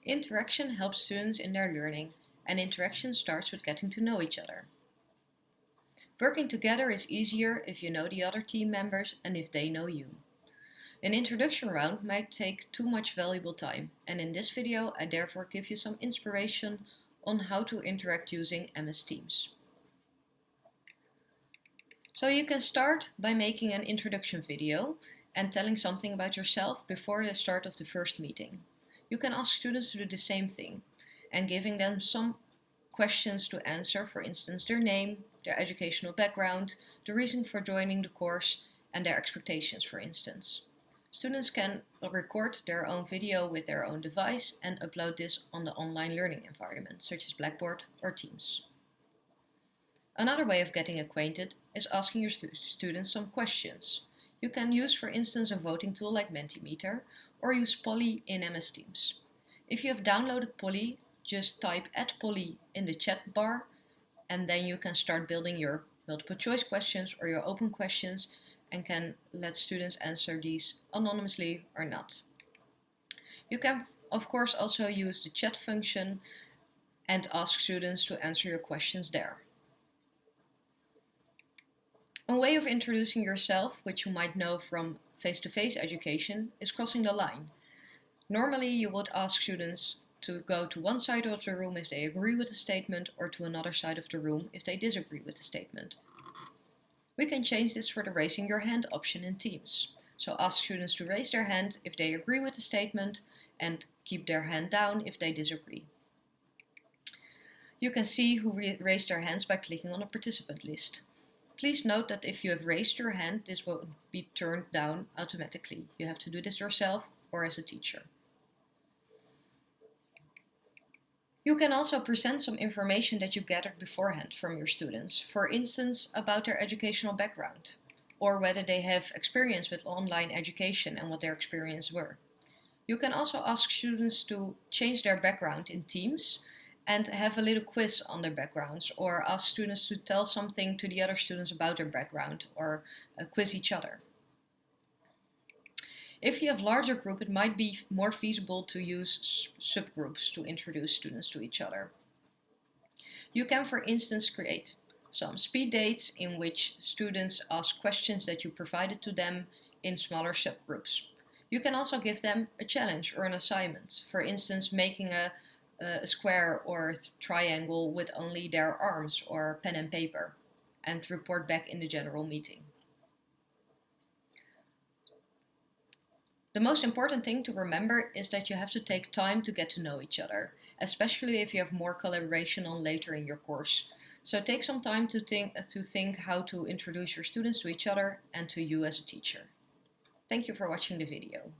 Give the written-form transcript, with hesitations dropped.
Interaction helps students in their learning, and interaction starts with getting to know each other. Working together is easier if you know the other team members and if they know you. An introduction round might take too much valuable time, and in this video I therefore give you some inspiration on how to interact using MS Teams. So you can start by making an introduction video and telling something about yourself before the start of the first meeting. You can ask students to do the same thing and giving them some questions to answer, for instance their name, their educational background, the reason for joining the course and their expectations, for instance. Students can record their own video with their own device and upload this on the online learning environment such as Blackboard or Teams. Another way of getting acquainted is asking your students some questions. You can use, for instance, a voting tool like Mentimeter or use Polly in MS Teams. If you have downloaded Polly, just type @Polly in the chat bar and then you can start building your multiple choice questions or your open questions and can let students answer these anonymously or not. You can, of course, also use the chat function and ask students to answer your questions there. A way of introducing yourself, which you might know from face-to-face education, is crossing the line. Normally you would ask students to go to one side of the room if they agree with the statement or to another side of the room if they disagree with the statement. We can change this for the raising your hand option in Teams. So ask students to raise their hand if they agree with the statement and keep their hand down if they disagree. You can see who raised their hands by clicking on a participant list. Please note that if you have raised your hand, this will be turned down automatically. You have to do this yourself or as a teacher. You can also present some information that you gathered beforehand from your students, for instance about their educational background, or whether they have experience with online education and what their experiences were. You can also ask students to change their background in Teams and have a little quiz on their backgrounds, or ask students to tell something to the other students about their background, or quiz each other. If you have a larger group, it might be more feasible to use subgroups to introduce students to each other. You can, for instance, create some speed dates in which students ask questions that you provided to them in smaller subgroups. You can also give them a challenge or an assignment, for instance making a square or triangle with only their arms or pen and paper, and report back in the general meeting. The most important thing to remember is that you have to take time to get to know each other, especially if you have more collaboration on later in your course. So take some time to think how to introduce your students to each other and to you as a teacher. Thank you for watching the video.